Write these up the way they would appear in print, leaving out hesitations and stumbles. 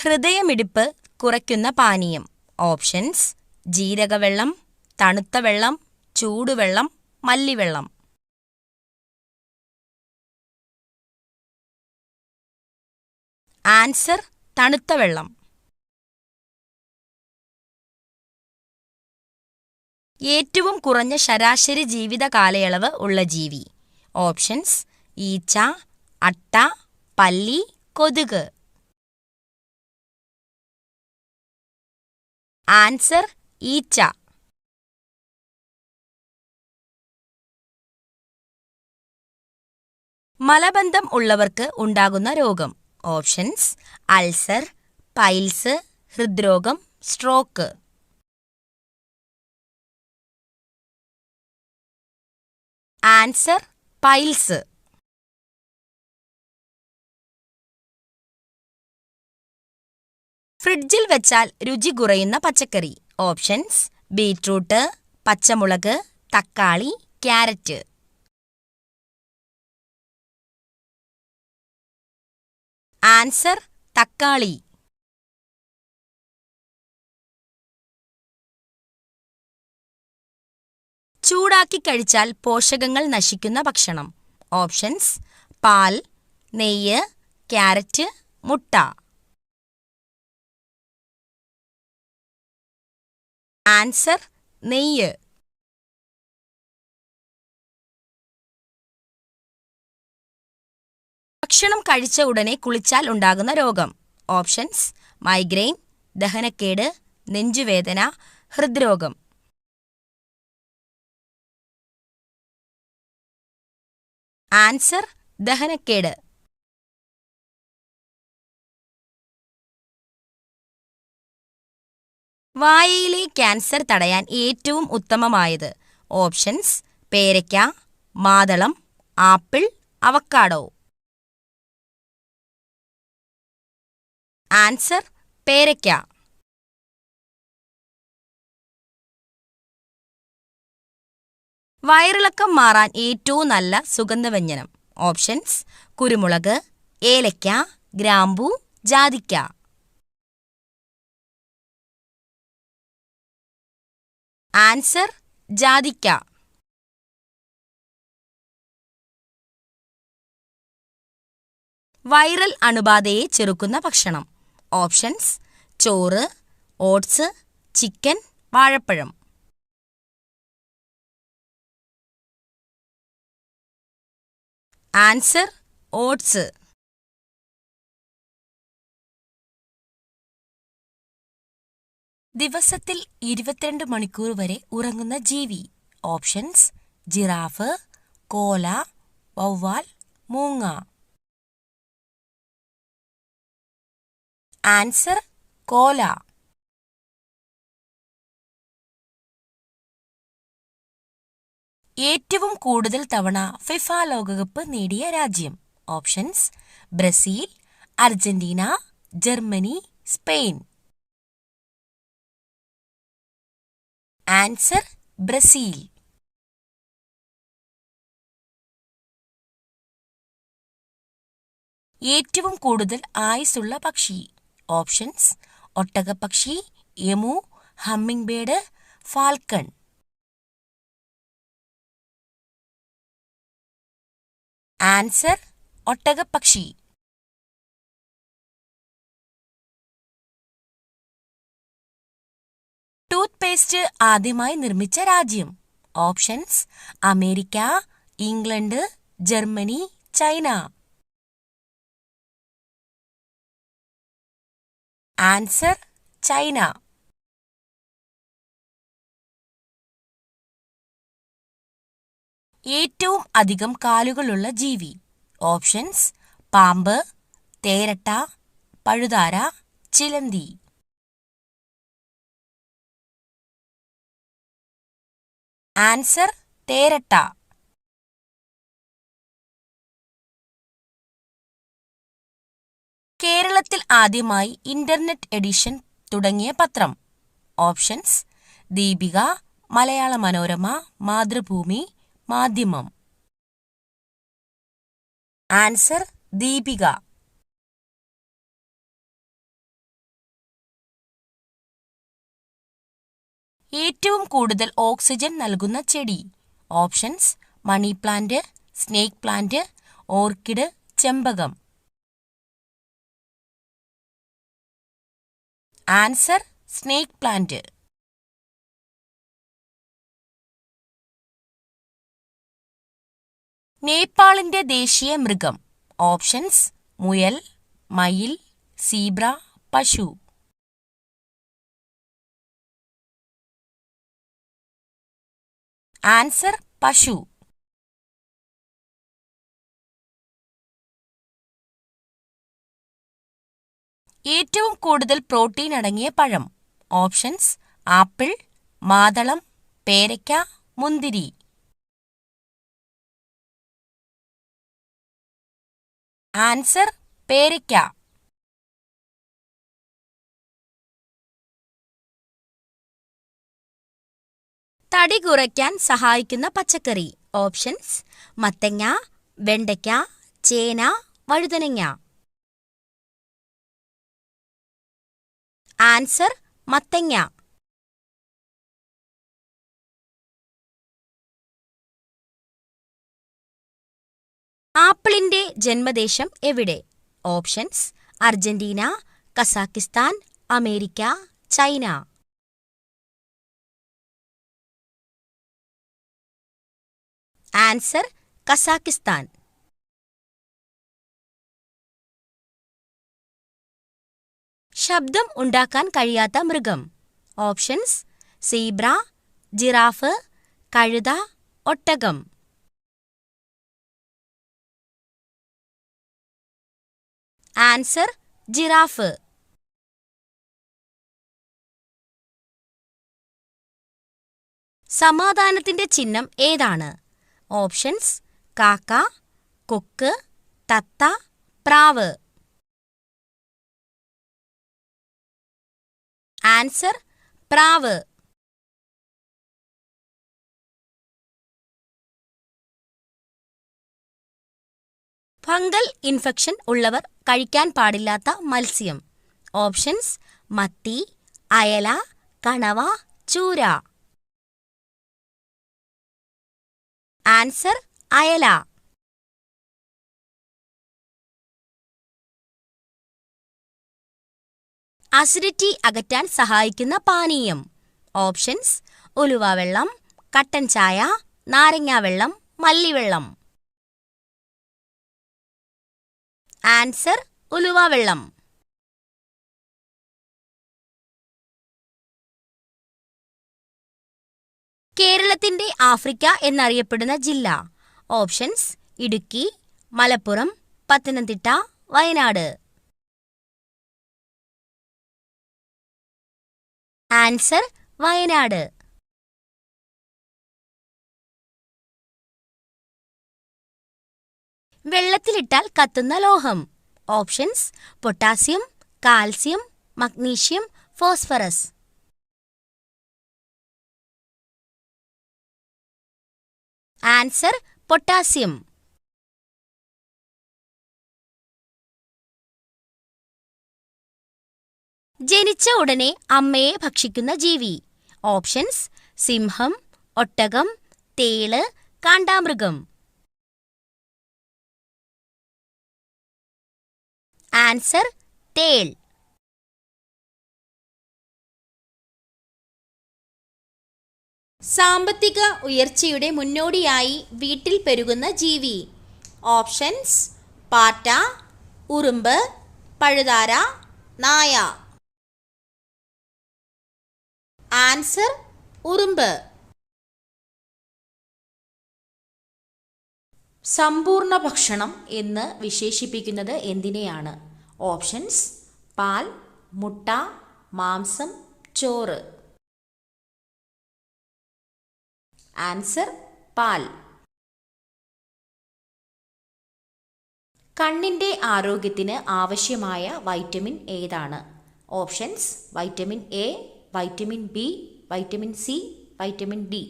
ഹൃദയമിടിപ്പ് കുറയ്ക്കുന്ന പാനീയം. ഓപ്ഷൻസ്: ജീരകവെള്ളം, തണുത്ത വെള്ളം, ചൂടുവെള്ളം, മല്ലിവെള്ളം. ആൻസർ: തണുത്ത വെള്ളം. ഏറ്റവും കുറഞ്ഞ ശരാശരി ജീവിത കാലയളവ് ഉള്ള ജീവി. ഓപ്ഷൻസ്: ഈച്ച, അട്ട, പല്ലി, കൊതുക്. ആൻസർ: ഈച്ച. മലബന്ധം ഉള്ളവർക്ക് ഉണ്ടാകുന്ന രോഗം. ഓപ്ഷൻസ്: അൾസർ, പൈൽസ്, ഹൃദ്രോഗം, സ്ട്രോക്ക്. Answer: piles. ഫ്രിഡ്ജിൽ വെച്ചാൽ രുചി കുറയുന്ന പച്ചക്കറി. ഓപ്ഷൻസ്: ബീറ്റ്റൂട്ട്, പച്ചമുളക്, തക്കാളി, ക്യാരറ്റ്. ആൻസർ: തക്കാളി. ചൂടാക്കി കഴിച്ചാൽ പോഷകങ്ങൾ നശിക്കുന്ന ഭക്ഷണം. ഓപ്ഷൻസ്: പാൽ, നെയ്യ്, ക്യാരറ്റ്, മുട്ട. ആൻസർ: നെയ്യ്. ഭക്ഷണം കഴിച്ച ഉടനെ കുളിച്ചാൽ ഉണ്ടാകുന്ന രോഗം. ഓപ്ഷൻസ്: മൈഗ്രെയിൻ, ദഹനക്കേട്, നെഞ്ചുവേദന, ഹൃദ്രോഗം. ആൻസർ: ദഹനക്കേട്. വായയിലെ ക്യാൻസർ തടയാൻ ഏറ്റവും ഉത്തമമായത്. ഓപ്ഷൻസ്: പേരയ്ക്ക, മാതളം, ആപ്പിൾ, അവക്കാഡോ. ആൻസർ: പേരയ്ക്ക. വയറിളക്കം മാറാൻ ഏറ്റവും നല്ല സുഗന്ധവ്യഞ്ജനം. ഓപ്ഷൻസ്: കുരുമുളക്, ഏലയ്ക്ക, ഗ്രാമ്പൂ, ജാതിക്ക. ആൻസർ: ജാതിക്ക. വൈറൽ അണുബാധയെ ചെറുക്കുന്ന ഭക്ഷണം. ഓപ്ഷൻസ്: ചോറ്, ഓട്സ്, ചിക്കൻ, വാഴപ്പഴം. Answer: oats. ദിവസത്തിൽ 22 മണിക്കൂർ വരെ ഉറങ്ങുന്ന ജീവി. ഓപ്ഷൻസ്: ജിറാഫ്, കോല, വവ്വാൽ, മൂങ്ങ. ആൻസർ: കോല. ഏറ്റവും കൂടുതൽ തവണ ഫിഫ ലോകകപ്പ് നേടിയ രാജ്യം. Options: Brazil, Argentina, Germany, Spain. Answer: Brazil. ഏറ്റവും കൂടുതൽ ആയുസ്സുള്ള പക്ഷി. ഓപ്ഷൻസ്: ഒട്ടകപ്പക്ഷി, emu, hummingbird, falcon. Answer: ഒട്ടകപ്പക്ഷി. ടൂത്ത് പേസ്റ്റ് ആദ്യമായി നിർമ്മിച്ച രാജ്യം. Options: America, England, Germany, China. Answer: China. ഏറ്റവും അധികം കാലുകളുള്ള ജീവി. ഓപ്ഷൻസ്: പാമ്പ്, തേരട്ട, പഴുതാര, ചിലന്തി. ആൻസർ: തേരട്ട. കേരളത്തിൽ ആദ്യമായി ഇന്റർനെറ്റ് എഡിഷൻ തുടങ്ങിയ പത്രം. ഓപ്ഷൻസ്: ദീപിക, മലയാള മനോരമ, മാതൃഭൂമി, മാധ്യമം. ആൻസർ: ദീപിക. ഏറ്റവും കൂടുതൽ ഓക്സിജൻ നൽകുന്ന ചെടി? Options: money plant, snake plant, orchid, ചെമ്പകം. Answer: snake plant. നേപ്പാളിന്റെ ദേശീയ മൃഗം? ഓപ്ഷൻസ്: മുയൽ, മയിൽ, സീബ്ര, പശു. ആൻസർ: പശു. ഏറ്റവും കൂടുതൽ പ്രോട്ടീൻ അടങ്ങിയ പഴം? ഓപ്ഷൻസ്: ആപ്പിൾ, മാതളം, പേരയ്ക്ക, മുന്തിരി. ആൻസർ: പേരയ്ക്ക. തടി കുറയ്ക്കാൻ സഹായിക്കുന്ന പച്ചക്കറി? ഓപ്ഷൻസ്: മത്തങ്ങ, വെണ്ടയ്ക്ക, ചേന, വഴുതനങ്ങ. ആൻസർ: മത്തങ്ങ. ആപ്പിളിന്റെ ജന്മദേശം എവിടെ? Options: Argentina, Kazakhstan, America, China. Answer: Kazakhstan. ശബ്ദം ഉണ്ടാക്കാൻ കഴിയാത്ത മൃഗം? ഓപ്ഷൻസ്: സീബ്ര, ജിറാഫ്, കഴുത, ഒട്ടകം. Answer: giraffe. സമാധാനത്തിന്റെ ചിഹ്നം ഏതാണ്? ഓപ്ഷൻസ്: കാക്ക, കൊക്ക്, തത്ത, പ്രാവ്. ആൻസർ: പ്രാവ്. ഫംഗൽ ഇൻഫെക്ഷൻ ഉള്ളവർ കഴിക്കാൻ പാടില്ലാത്ത മത്സ്യം? ഓപ്ഷൻസ്: മത്തി, അയല, കണവ, ചൂര. ആൻസർ: അയല. അസിഡിറ്റി അകറ്റാൻ സഹായിക്കുന്ന പാനീയം? ഓപ്ഷൻസ്: ഉലുവ വെള്ളം, കട്ടൻ ചായ, നാരങ്ങാവെള്ളം, മല്ലിവെള്ളം. ആൻസർ: ഉലുവ-വെള്ളം. കേരളത്തിന്റെ ആഫ്രിക്ക എന്നറിയപ്പെടുന്ന ജില്ല? ഓപ്ഷൻസ്: ഇടുക്കി, മലപ്പുറം, പത്തനംതിട്ട, വയനാട്. ആൻസർ: വയനാട്. വെള്ളത്തിലിട്ടാൽ കത്തുന്ന ലോഹം? Options: potassium, calcium, magnesium, phosphorus. Answer: potassium. ജനിച്ച ഉടനെ അമ്മയെ ഭക്ഷിക്കുന്ന ജീവി? ഓപ്ഷൻസ്: സിംഹം, ഒട്ടകം, തേള്, കാണ്ടാമൃഗം. ആൻസർ: തേൾ. സാമ്പത്തിക ഉയർച്ചയുടെ മുന്നോടിയായി വീട്ടിൽ പെരുകുന്ന ജീവി? ഓപ്ഷൻസ്: പാറ്റ, ഉറുമ്പ്, പഴുതാര, നായ. ആൻസർ: ഉറുമ്പ്. സമ്പൂർണ്ണ ഭക്ഷണം എന്ന് വിശേഷിപ്പിക്കുന്നത് എന്തിനെയാണ്? ഓപ്ഷൻസ്: പാൽ, മുട്ട, മാംസം, ചോറ്. ആൻസർ: പാൽ. കണ്ണിന്റെ ആരോഗ്യത്തിന് ആവശ്യമായ വൈറ്റമിൻ ഏതാണ്? Options: vitamin A, vitamin B, vitamin C, vitamin D.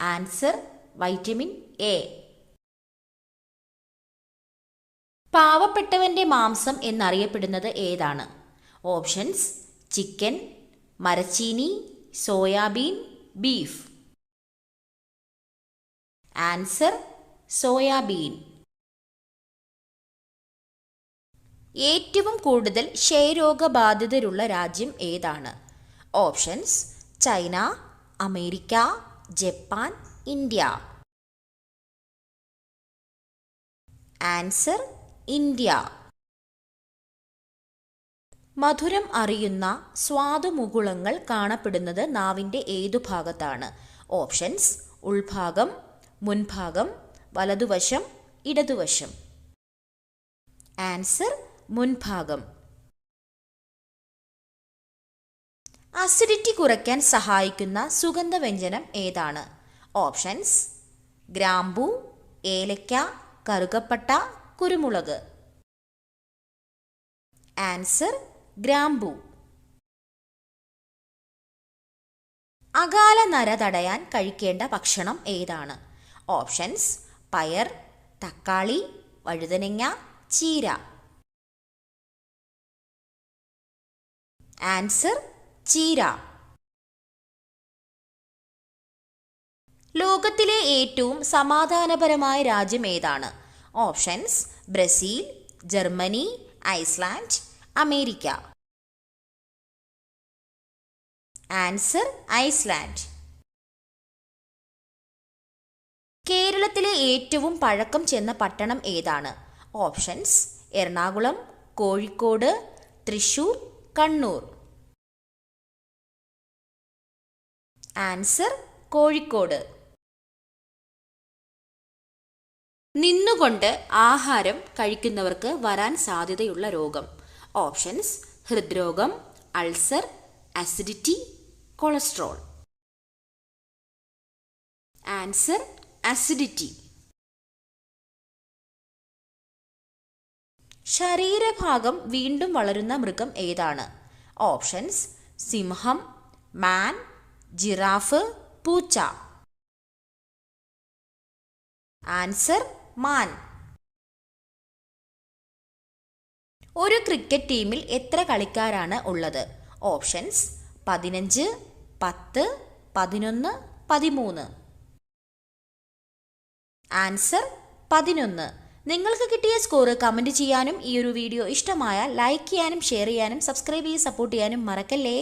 Answer: vitamin A. പാവപ്പെട്ടവന്റെ മാംസം എന്നറിയപ്പെടുന്നത് ഏതാണ്? ഓപ്ഷൻസ്: ചിക്കൻ, മരച്ചീനി, സോയാബീൻ, ബീഫ്. Answer soybean. ഏറ്റവും കൂടുതൽ ക്ഷയരോഗബാധിതരുള്ള രാജ്യം ഏതാണ്? Options: China, America, Japan, India. Answer India. മധുരം അറിയുന്ന സ്വാദുമുകുളങ്ങൾ കാണപ്പെടുന്നത് നാവിൻ്റെ ഏതു ഭാഗത്താണ്? ഓപ്ഷൻസ്: ഉൾഭാഗം, മുൻഭാഗം, വലതുവശം, ഇടതുവശം. ആൻസർ മുൻഭാഗം. അസിഡിറ്റി കുറയ്ക്കാൻ സഹായിക്കുന്ന സുഗന്ധവ്യഞ്ജനം ഏതാണ്? ഓപ്ഷൻസ്: ഗ്രാമ്പൂ, ഏലക്ക, കറുകപ്പട്ട, കുരുമുളക്. ആൻസർ ഗ്രാമ്പൂ. അകാല നര തടയാൻ കഴിക്കേണ്ട ഭക്ഷണം ഏതാണ്? ഓപ്ഷൻസ്: പയർ, തക്കാളി, വഴുതനങ്ങ, ചീര. ആൻസർ ചീര. ലോകത്തിലെ ഏറ്റവും സമാധാനപരമായ രാജ്യം ഏതാണ്? Options: Brazil, Germany, Iceland, America. Answer Iceland. കേരളത്തിലെ ഏറ്റവും പഴക്കം ചെന്ന പട്ടണം ഏതാണ്? ഓപ്ഷൻസ്: എറണാകുളം, കോഴിക്കോട്, തൃശൂർ, കണ്ണൂർ. ആൻസർ കോഴിക്കോട്. നിന്നുകൊണ്ട് ആഹാരം കഴിക്കുന്നവർക്ക് വരാൻ സാധ്യതയുള്ള രോഗം? ഓപ്ഷൻസ്: ഹൃദ്രോഗം, ulcer, acidity, cholesterol. Answer acidity. ശരീരഭാഗം വീണ്ടും വളരുന്ന മൃഗം ഏതാണ്? ഓപ്ഷൻസ്: സിംഹം, മാൻ, ജിറാഫ്, പൂച്ച. ആൻസർ മാൻ. ഒരു ക്രിക്കറ്റ് ടീമിൽ എത്ര കളിക്കാരാണ് ഉള്ളത്? ഓപ്ഷൻസ്: 15, 10, 11, 13. ആൻസർ 11. നിങ്ങൾക്ക് കിട്ടിയ സ്കോർ കമൻറ്റ് ചെയ്യാനും ഈ ഒരു വീഡിയോ ഇഷ്ടമായാൽ ലൈക്ക് ചെയ്യാനും ഷെയർ ചെയ്യാനും സബ്സ്ക്രൈബ് ചെയ്ത് സപ്പോർട്ട് ചെയ്യാനും മറക്കല്ലേ.